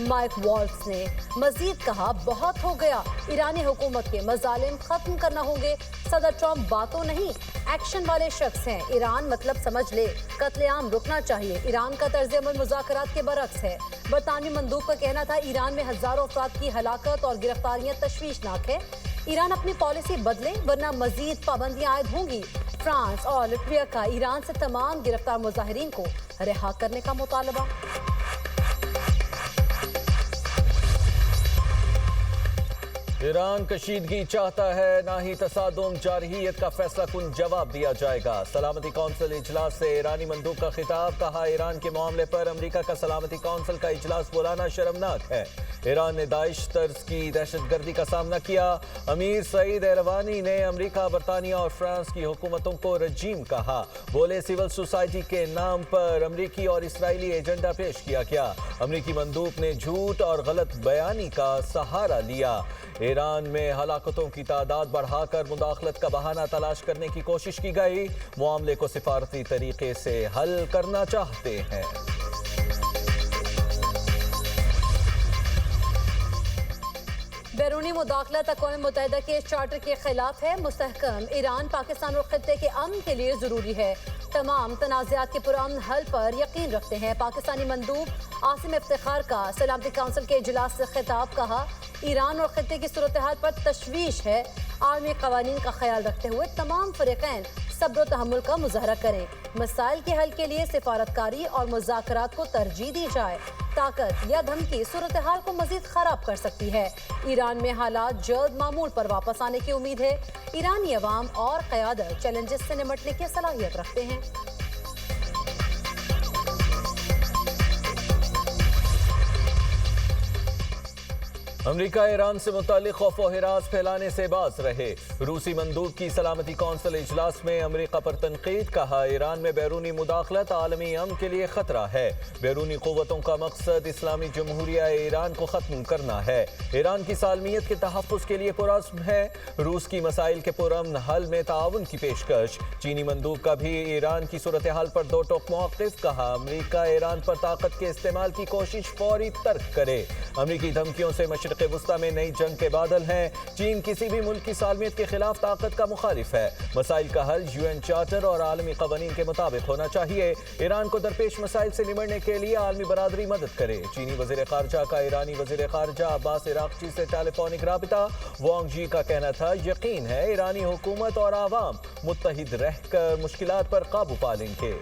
Mic والٹز نے مزید کہا بہت ہو گیا, ایرانی حکومت کے مظالم ختم کرنا ہوں گے. صدر ٹرمپ باتوں نہیں ایکشن والے شخص ہیں. ایران مطلب سمجھ لے, قتل عام رکنا چاہیے. ایران کا طرز عمل مذاکرات کے برعکس ہے. برطانوی مندوب کا کہنا تھا ایران میں ہزاروں افراد کی ہلاکت اور گرفتاریاں تشویشناک ہے. ایران اپنی پالیسی بدلے ورنہ مزید پابندیاں عائد ہوں گی. فرانس اور لٹویا کا ایران سے تمام گرفتار مظاہرین کو رہا کرنے کا مطالبہ. ایران کشیدگی چاہتا ہے, نہ ہی تصادم. جارحیت کا فیصلہ کن جواب دیا جائے گا. سلامتی کونسل اجلاس سے ایرانی مندوب کا خطاب. کہا ایران کے معاملے پر امریکہ کا سلامتی کونسل کا اجلاس بلانا شرمناک ہے. ایران نے داعش طرز کی دہشت گردی کا سامنا کیا. امیر سعید ایروانی نے امریکہ, برطانیہ اور فرانس کی حکومتوں کو رجیم کہا. بولے سول سوسائٹی کے نام پر امریکی اور اسرائیلی ایجنڈا پیش کیا گیا. امریکی مندوب نے جھوٹ اور غلط بیانی کا سہارا لیا. ایران میں ہلاکتوں کی تعداد بڑھا کر مداخلت کا بہانہ تلاش کرنے کی کوشش کی گئی. معاملے کو سفارتی طریقے سے حل کرنا چاہتے ہیں. بیرونی مداخلت اقوام متحدہ کے چارٹر کے خلاف ہے. مستحکم ایران پاکستان اور خطے کے امن کے لیے ضروری ہے. تمام تنازعات کے پرامن حل پر یقین رکھتے ہیں. پاکستانی مندوب عاصم افتخار کا سلامتی کونسل کے اجلاس سے خطاب. کہا ایران اور خطے کی صورتحال پر تشویش ہے. عالمی قوانین کا خیال رکھتے ہوئے تمام فریقین صبر و تحمل کا مظاہرہ کریں. مسائل کے حل کے لیے سفارتکاری اور مذاکرات کو ترجیح دی جائے. طاقت یا دھمکی صورتحال کو مزید خراب کر سکتی ہے. ایران میں حالات جلد معمول پر واپس آنے کی امید ہے. ایرانی عوام اور قیادت چیلنجز سے نمٹنے کی صلاحیت رکھتے ہیں. امریکہ ایران سے متعلق خوف و ہراس پھیلانے سے باز رہے. روسی مندوب کی سلامتی کونسل اجلاس میں امریکہ پر تنقید. کہا ایران میں بیرونی مداخلت عالمی امن کے لیے خطرہ ہے. بیرونی قوتوں کا مقصد اسلامی جمہوریہ ایران کو ختم کرنا ہے. ایران کی سالمیت کے تحفظ کے لیے پرعزم ہے. روس کی مسائل کے پرامن حل میں تعاون کی پیشکش. چینی مندوب کا بھی ایران کی صورتحال پر دو ٹوک موقف. کہا امریکہ ایران پر طاقت کے استعمال کی کوشش فوری ترک کرے. امریکی دھمکیوں سے مشرق وسطی میں نئی جنگ کے بادل ہیں. چین کسی بھی ملک کی سالمیت کے خلاف طاقت کا مخالف ہے. مسائل کا حل UN چارٹر اور عالمی قوانین کے مطابق ہونا چاہیے. ایران کو درپیش مسائل سے نمٹنے کے لیے عالمی برادری مدد کرے. چینی وزیر خارجہ کا ایرانی وزیر خارجہ عباس عراقچی سے ٹیلی فونک رابطہ. وانگ جی کا کہنا تھا یقین ہے ایرانی حکومت اور عوام متحد رہ کر مشکلات پر قابو پا لیں گے.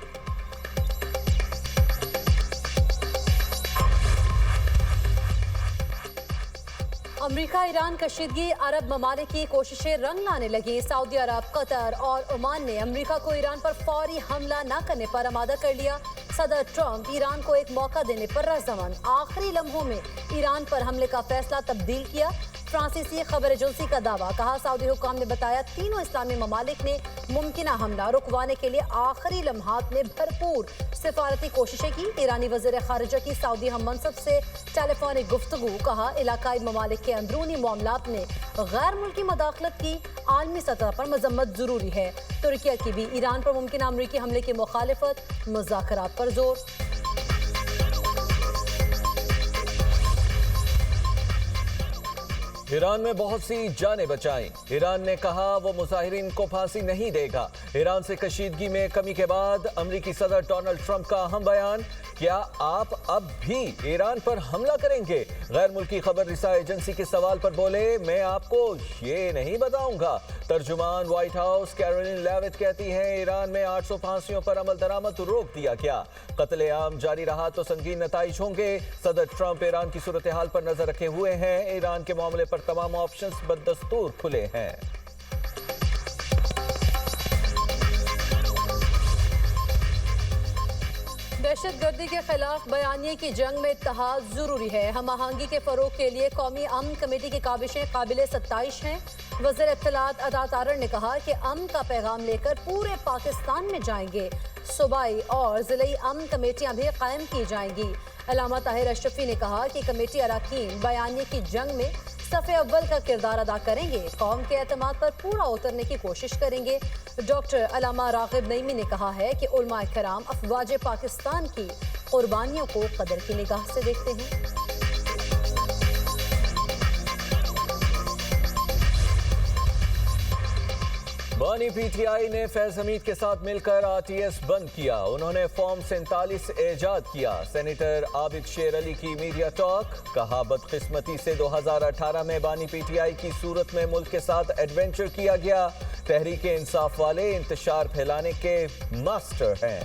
امریکہ ایران کشیدگی عرب ممالک کی کوششیں رنگ لانے لگی. سعودی عرب, قطر اور عمان نے امریکہ کو ایران پر فوری حملہ نہ کرنے پر آمادہ کر لیا. صدر ٹرمپ ایران کو ایک موقع دینے پر رضامند. آخری لمحوں میں ایران پر حملے کا فیصلہ تبدیل کیا. فرانسیسی خبر ایجنسی کا دعویٰ. کہا سعودی حکام نے بتایا تینوں اسلامی ممالک نے ممکنہ حملہ رکوانے کے لیے آخری لمحات میں بھرپور سفارتی کوششیں کی. ایرانی وزیر خارجہ کی سعودی ہم منصب سے ٹیلی فونک گفتگو. کہا علاقائی ممالک کے اندرونی معاملات میں غیر ملکی مداخلت کی عالمی سطح پر مذمت ضروری ہے. ترکیہ کی بھی ایران پر ممکنہ امریکی حملے کی مخالفت. مذاکرات پر زور. ایران میں بہت سی جانیں بچائیں. ایران نے کہا وہ مظاہرین کو پھانسی نہیں دے گا. ایران سے کشیدگی میں کمی کے بعد امریکی صدر ڈونلڈ ٹرمپ کا اہم بیان. کیا آپ اب بھی ایران پر حملہ کریں گے؟ غیر ملکی خبر رساں ایجنسی کے سوال پر بولے میں آپ کو یہ نہیں بتاؤں گا. ترجمان وائٹ ہاؤس کیرولین لیوٹ کہتی ہیں ایران میں 800 پھانسیوں پر عمل درآمد روک دیا گیا. قتل عام جاری رہا تو سنگین نتائج ہوں گے. صدر ٹرمپ ایران کی صورتحال پر نظر رکھے ہوئے ہیں. ایران کے معاملے پر تمام آپشنز بدستور کھلے ہیں. دہشت گردی کے خلاف بیانیے کی جنگ میں اتحاد ضروری ہے. ہم آہنگی کے فروغ کے لیے قومی امن کمیٹی کی کاوشیں قابل ستائش ہیں. وزیر اطلاعات عطا تارڑ نے کہا کہ امن کا پیغام لے کر پورے پاکستان میں جائیں گے. صوبائی اور ضلعی امن کمیٹیاں بھی قائم کی جائیں گی. علامہ طاہر اشرفی نے کہا کہ کمیٹی اراکین بیانیے کی جنگ میں صف اول کا کردار ادا کریں گے. قوم کے اعتماد پر پورا اترنے کی کوشش کریں گے. ڈاکٹر علامہ راغب نعیمی نے کہا ہے کہ علماء کرام افواج پاکستان کی قربانیوں کو قدر کی نگاہ سے دیکھتے ہیں. بانی پی ٹی آئی نے فیض حمید کے ساتھ مل کر RTS بند کیا. انہوں نے فارم 47 ایجاد کیا. سینیٹر عابد شیر علی کی میڈیا ٹاک. کہا بدقسمتی سے 2018 میں بانی پی ٹی آئی کی صورت میں ملک کے ساتھ ایڈونچر کیا گیا. تحریک انصاف والے انتشار پھیلانے کے ماسٹر ہیں.